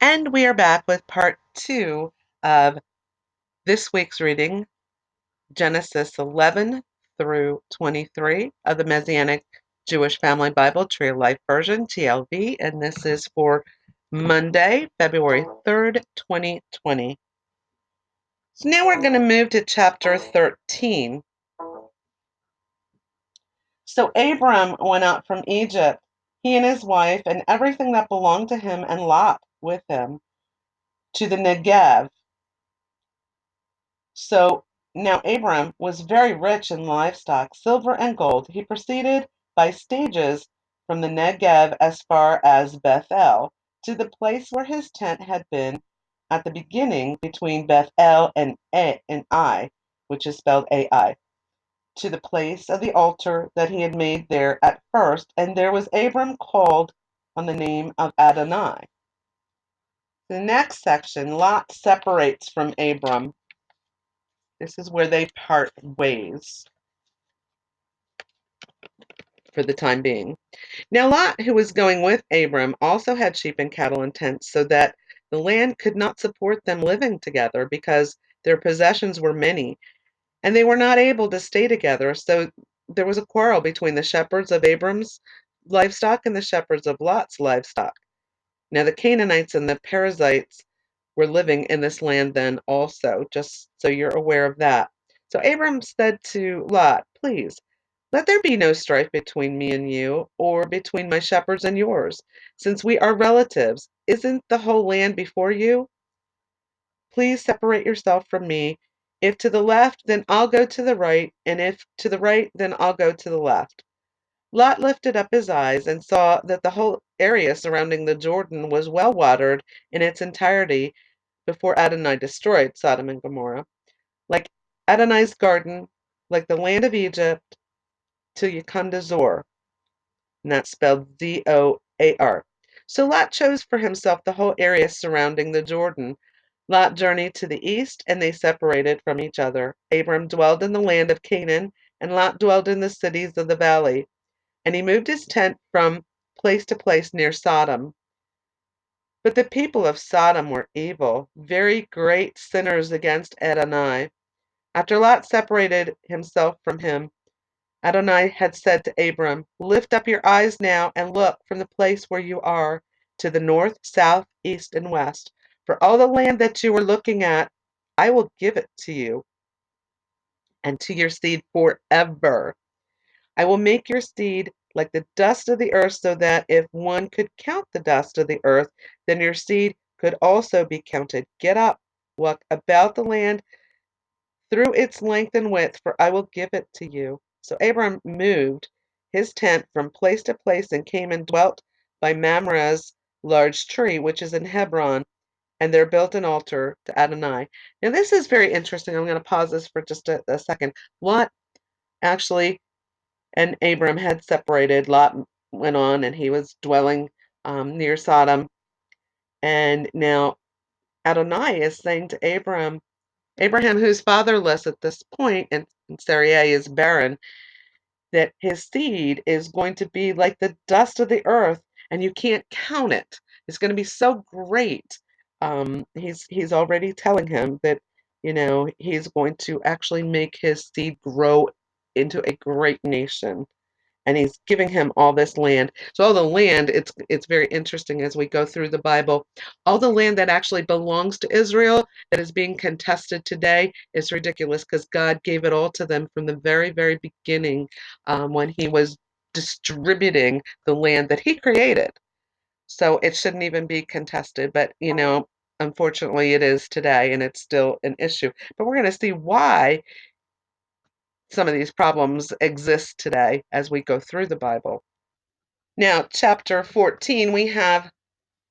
And we are back with part 2 of this week's reading, Genesis 11 through 23 of the Messianic Jewish Family Bible Tree of Life version, TLV, and this is for Monday, February 3rd, 2020. So now we're going to move to chapter 13. So Abram went out from Egypt, he and his wife, and everything that belonged to him, and Lot with him, to the Negev. So now Abram was very rich in livestock, silver and gold. He proceeded by stages from the Negev as far as Bethel, to the place where his tent had been at the beginning between Bethel and Ai, which is spelled Ai, to the place of the altar that he had made there at first, and there was Abram called on the name of Adonai. The next section, Lot separates from Abram. This is where they part ways for the time being. Now Lot, who was going with Abram, also had sheep and cattle and tents, so that the land could not support them living together, because their possessions were many, and they were not able to stay together. So there was a quarrel between the shepherds of Abram's livestock and the shepherds of Lot's livestock. Now the Canaanites and the Perizzites were living in this land then also, just so you're aware of that. So Abram said to Lot, "Please, let there be no strife between me and you, or between my shepherds and yours, since we are relatives. Isn't the whole land before you? Please separate yourself from me. If to the left, then I'll go to the right, and if to the right, then I'll go to the left." Lot lifted up his eyes and saw that the whole area surrounding the Jordan was well watered in its entirety before Adonai destroyed Sodom and Gomorrah, like Adonai's garden, like the land of Egypt, till you come to Zor, and that's spelled Zoar. So Lot chose for himself the whole area surrounding the Jordan. Lot journeyed to the east, and they separated from each other. Abram dwelled in the land of Canaan, and Lot dwelled in the cities of the valley. And he moved his tent from place to place near Sodom. But the people of Sodom were evil, very great sinners against Adonai. After Lot separated himself from him, Adonai had said to Abram, "Lift up your eyes now and look from the place where you are to the north, south, east, and west. For all the land that you are looking at, I will give it to you and to your seed forever. I will make your seed like the dust of the earth, so that if one could count the dust of the earth, then your seed could also be counted. Get up, walk about the land through its length and width, for I will give it to you." So Abram moved his tent from place to place and came and dwelt by Mamre's large tree, which is in Hebron, and there built an altar to Adonai. Now this is very interesting. I'm going to pause this for just a second. Lot actually and Abram had separated. Lot went on, and he was dwelling near Sodom. And now Adonai is saying to Abraham, who's fatherless at this point, and Sarai is barren, that his seed is going to be like the dust of the earth, and you can't count it. It's going to be so great. He's already telling him that he's going to actually make his seed grow into a great nation, and he's giving him all this land. So all the land, it's very interesting as we go through the Bible. All the land that actually belongs to Israel that is being contested today is ridiculous, because God gave it all to them from the very, very beginning, when he was distributing the land that he created. So it shouldn't even be contested, but unfortunately it is today, and it's still an issue. But we're going to see why some of these problems exist today as we go through the Bible. Now, chapter 14, we have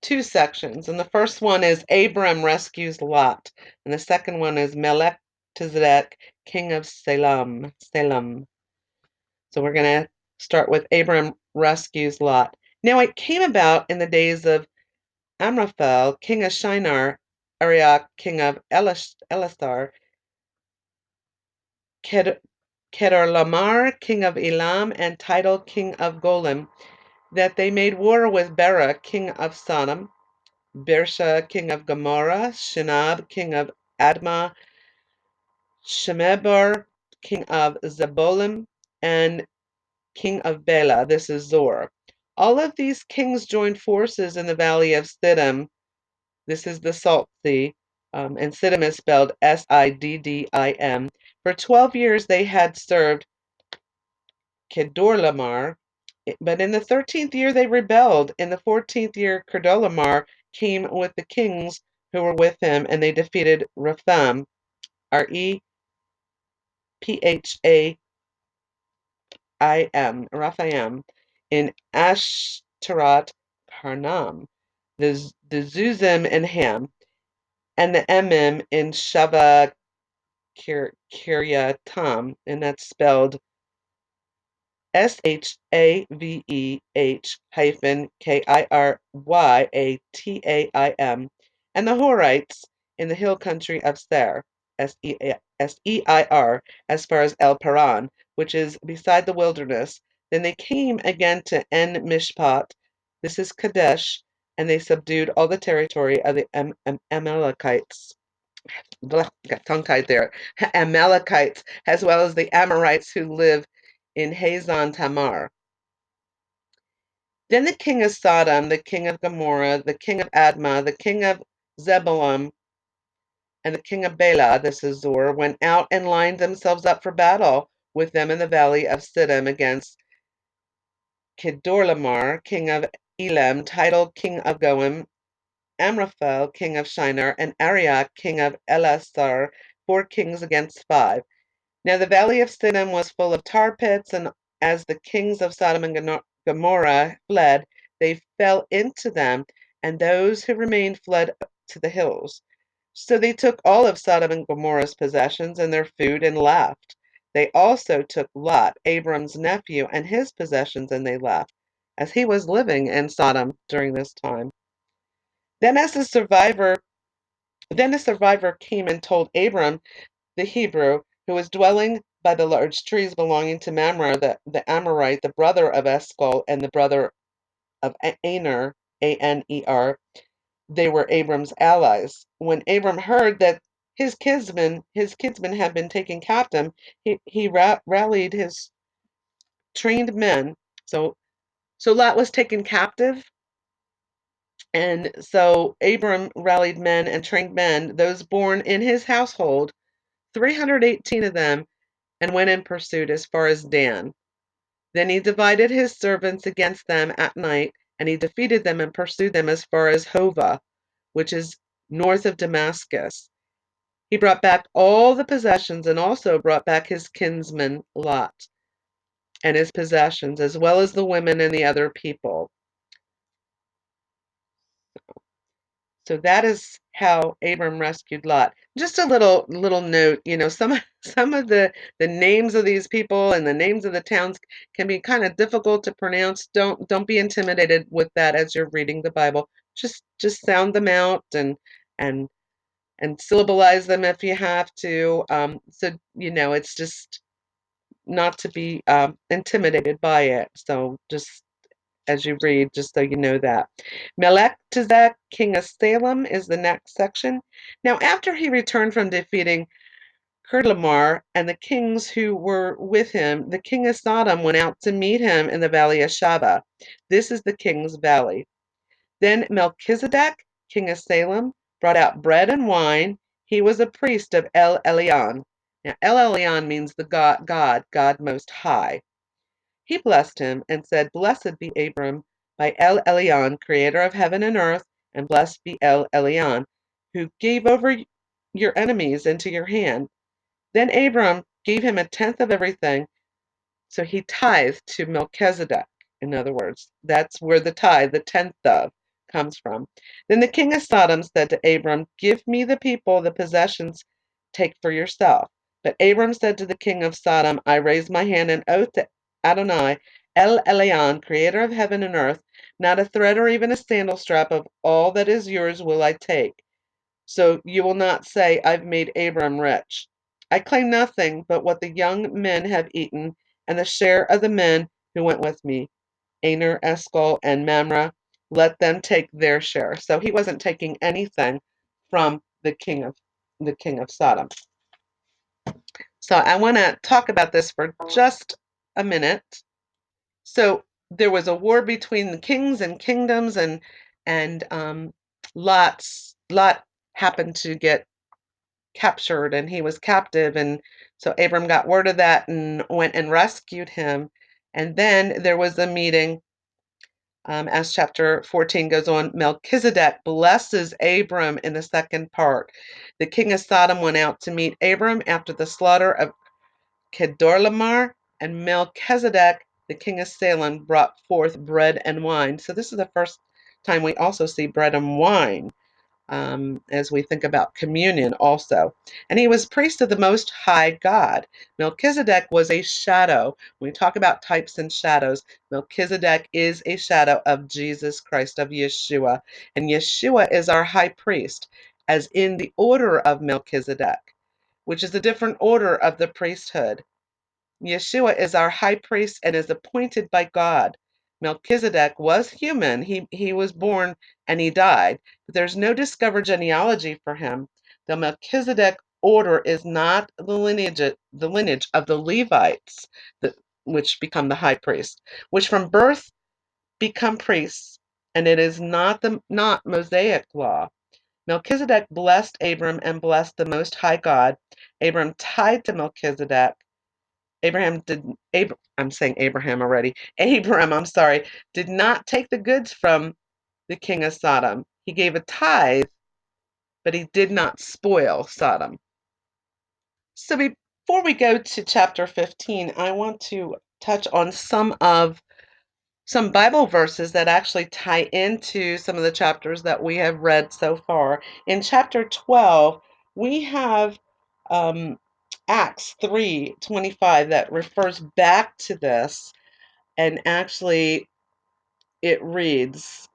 two sections, and the first one is Abram rescues Lot, and the second one is Melchizedek, king of Salem. So we're going to start with Abram rescues Lot. Now, it came about in the days of Amraphel, king of Shinar, Arioch, king of Elasar, Kedorlaomer, king of Elam, and Tidal, king of Golim, that they made war with Bera, king of Sodom. Bersha, king of Gomorrah, Shinab, king of Admah, Shemeber, king of Zebolim, and king of Bela. This is Zor. All of these kings joined forces in the valley of Siddim. This is the Salt Sea, and Siddim is spelled Siddim. For 12 years they had served Kedorlaomer, but in the 13th year they rebelled. In the 14th year, Kedorlaomer came with the kings who were with him, and they defeated Rephaim, Rephaim, in Ashtaroth Parnam, the Zuzim in Ham, and the Emim in Shava Kiryatam, and that's spelled ShavhyKiryatim, and the Horites in the hill country of Seir, as far as El Paran, which is beside the wilderness. Then they came again to En Mishpat, this is Kadesh, and they subdued all the territory of the Amalekites. Blah, got tongue-tied there. Amalekites, as well as the Amorites who live in Hazon Tamar. Then the king of Sodom, the king of Gomorrah, the king of Admah, the king of Zebulun, and the king of Bela, this is Zor, went out and lined themselves up for battle with them in the valley of Siddim against Kedorlaomer, king of Elam, Tidal, king of Goim, Amraphel, king of Shinar, and Arioch, king of Elasar, 4 kings against 5. Now the valley of Siddim was full of tar pits, and as the kings of Sodom and Gomorrah fled, they fell into them, and those who remained fled to the hills. So they took all of Sodom and Gomorrah's possessions and their food and left. They also took Lot, Abram's nephew, and his possessions, and they left, as he was living in Sodom during this time. Then as the survivor then a survivor came and told Abram the Hebrew, who was dwelling by the large trees belonging to Mamre, the Amorite, the brother of Eshcol, and the brother of Aner, Aner. They were Abram's allies. When Abram heard that his kinsmen had been taken captive, he rallied his trained men. So Lot was taken captive, and so Abram rallied men and trained men, those born in his household, 318 of them, and went in pursuit as far as Dan. Then he divided his servants against them at night, and he defeated them and pursued them as far as Hova, which is north of Damascus. He brought back all the possessions and also brought back his kinsman Lot and his possessions, as well as the women and the other people. So that is how Abram rescued Lot. Just a little note, some of the names of these people and the names of the towns can be kind of difficult to pronounce. Don't be intimidated with that as you're reading the Bible. Just sound them out and and syllabalize them if you have to. So it's just not to be intimidated by it. So just as you read, just so you know that. Melchizedek, king of Salem, is the next section. Now, after he returned from defeating Kedorlaomer and the kings who were with him, the king of Sodom went out to meet him in the valley of Shava. This is the king's valley. Then Melchizedek, king of Salem, brought out bread and wine. He was a priest of El Elyon. Now, El Elyon means the God Most High. He blessed him and said, Blessed be Abram by El Elyon, creator of heaven and earth, and blessed be El Elyon, who gave over your enemies into your hand. Then Abram gave him a tenth of everything, so he tithed to Melchizedek. In other words, that's where the tithe, the tenth of, comes from. Then the king of Sodom said to Abram, Give me the people, the possessions, take for yourself. But Abram said to the king of Sodom, I raise my hand and oath to Adonai, El Elyon, creator of heaven and earth, not a thread or even a sandal strap of all that is yours will I take. So you will not say, I've made Abram rich. I claim nothing but what the young men have eaten, and the share of the men who went with me, Aner, Eshcol, and Mamre, let them take their share. So he wasn't taking anything from the king of Sodom. So I want to talk about this for just a minute. So there was a war between the kings and kingdoms, and Lot happened to get captured, and he was captive, and so Abram got word of that and went and rescued him. And then there was a meeting. As chapter 14 goes on, Melchizedek blesses Abram in the second part. The king of Sodom went out to meet Abram after the slaughter of Kedorlaomer, and Melchizedek, the king of Salem, brought forth bread and wine. So this is the first time we also see bread and wine, as we think about communion also. And he was priest of the Most High God. Melchizedek was a shadow. When we talk about types and shadows, Melchizedek is a shadow of Jesus Christ, of Yeshua. And Yeshua is our high priest, as in the order of Melchizedek, which is a different order of the priesthood. Yeshua is our high priest and is appointed by God. Melchizedek was human. He was born and he died, but there's no discovered genealogy for him. The Melchizedek order is not the lineage of the Levites, which become the high priest, which from birth become priests, and it is not Mosaic law. Melchizedek blessed Abram and blessed the Most High God. Abram tied to Melchizedek. Abraham did I'm saying Abraham already. Abram, I'm sorry, did not take the goods from the king of Sodom. He gave a tithe, but he did not spoil Sodom. So before we go to chapter 15, I want to touch on some Bible verses that actually tie into some of the chapters that we have read so far. In chapter 12, we have Acts 3:25 that refers back to this, and actually it reads,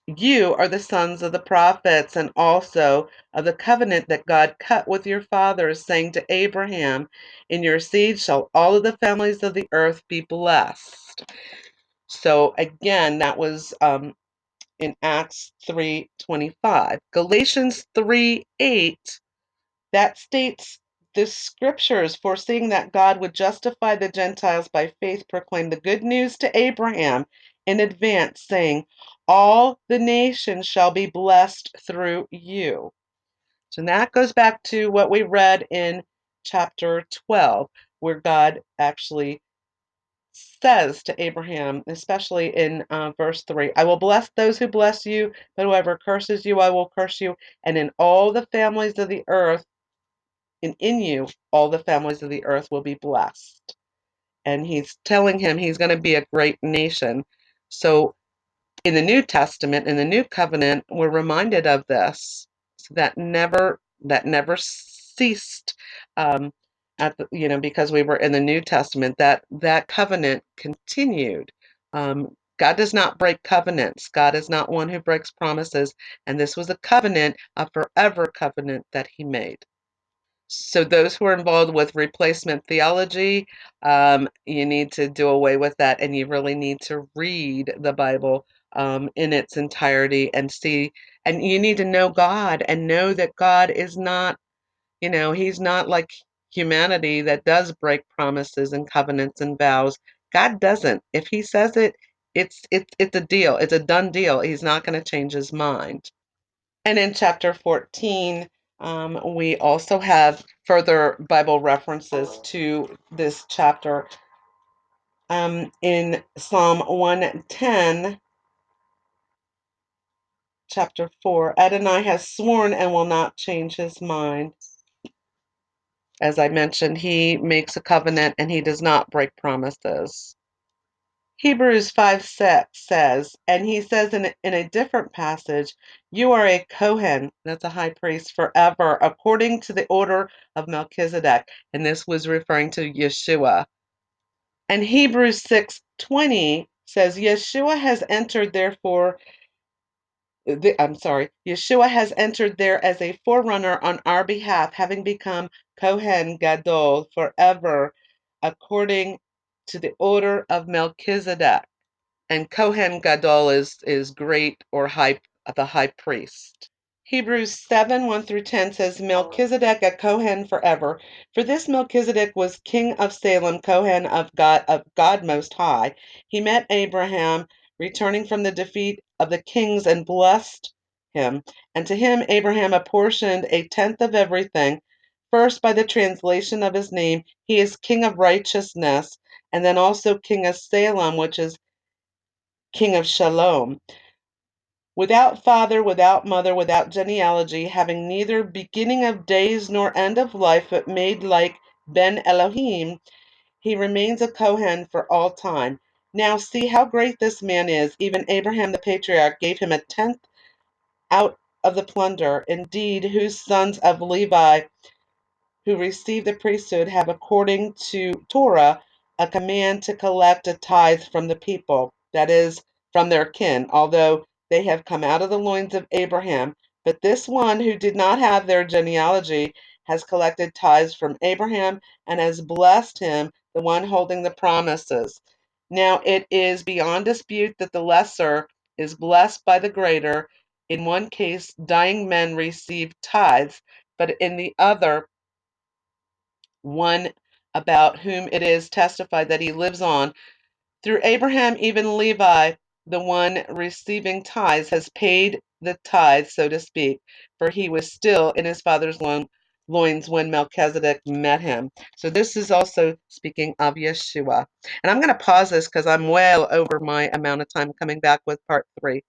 "You are the sons of the prophets and also of the covenant that God cut with your fathers, saying to Abraham, in your seed shall all of the families of the earth be blessed." So again, that was in Acts 3:25. Galatians 3:8, that states the scriptures foreseeing that God would justify the Gentiles by faith proclaim the good news to Abraham in advance, saying, all the nations shall be blessed through you. So that goes back to what we read in chapter 12, where God actually says to Abraham, especially in verse 3, I will bless those who bless you, but whoever curses you, I will curse you. And in all the families of the earth, and in you, all the families of the earth will be blessed. And he's telling him he's going to be a great nation. So in the New Testament, in the New Covenant, we're reminded of this. So that never ceased, because we were in the New Testament. That covenant continued. God does not break covenants. God is not one who breaks promises, and this was a covenant, a forever covenant that He made. So those who are involved with replacement theology, you need to do away with that, and you really need to read the Bible in its entirety and see. And you need to know God and know that God is not, He's not like humanity that does break promises and covenants and vows. God doesn't. If He says it, it's a deal. It's a done deal. He's not going to change His mind. And in chapter 14, we also have further Bible references to this chapter. In Psalm 110, chapter 4, Adonai has sworn and will not change his mind. As I mentioned, he makes a covenant and he does not break promises. Hebrews 5:6 says, and he says in a different passage, you are a Kohen, that's a high priest, forever, according to the order of Melchizedek. And this was referring to Yeshua. And Hebrews 6:20 says, Yeshua has entered Yeshua has entered there as a forerunner on our behalf, having become Kohen Gadol forever, according to the order of Melchizedek. and Kohen Gadol is great or the high priest. Hebrews 7, 1 through 10 says, Melchizedek a Kohen forever. For this Melchizedek was king of Salem, Kohen of God Most High. He met Abraham returning from the defeat of the kings and blessed him. And to him Abraham apportioned a tenth of everything. First, by the translation of his name, he is king of righteousness, and then also king of Salem, which is king of Shalom. Without father, without mother, without genealogy, having neither beginning of days nor end of life, but made like Ben Elohim, he remains a Kohen for all time. Now see how great this man is. Even Abraham the patriarch gave him a tenth out of the plunder. Indeed, whose sons of Levi who receive the priesthood have, according to Torah, a command to collect a tithe from the people, that is, from their kin, although they have come out of the loins of Abraham. But this one who did not have their genealogy has collected tithes from Abraham and has blessed him, the one holding the promises. Now it is beyond dispute that the lesser is blessed by the greater. In one case, dying men receive tithes, but in the other, one about whom it is testified that he lives on. Through Abraham, even Levi, the one receiving tithes, has paid the tithe, so to speak, for he was still in his father's loins when Melchizedek met him. So this is also speaking of Yeshua. And I'm going to pause this because I'm well over my amount of time, coming back with part 3.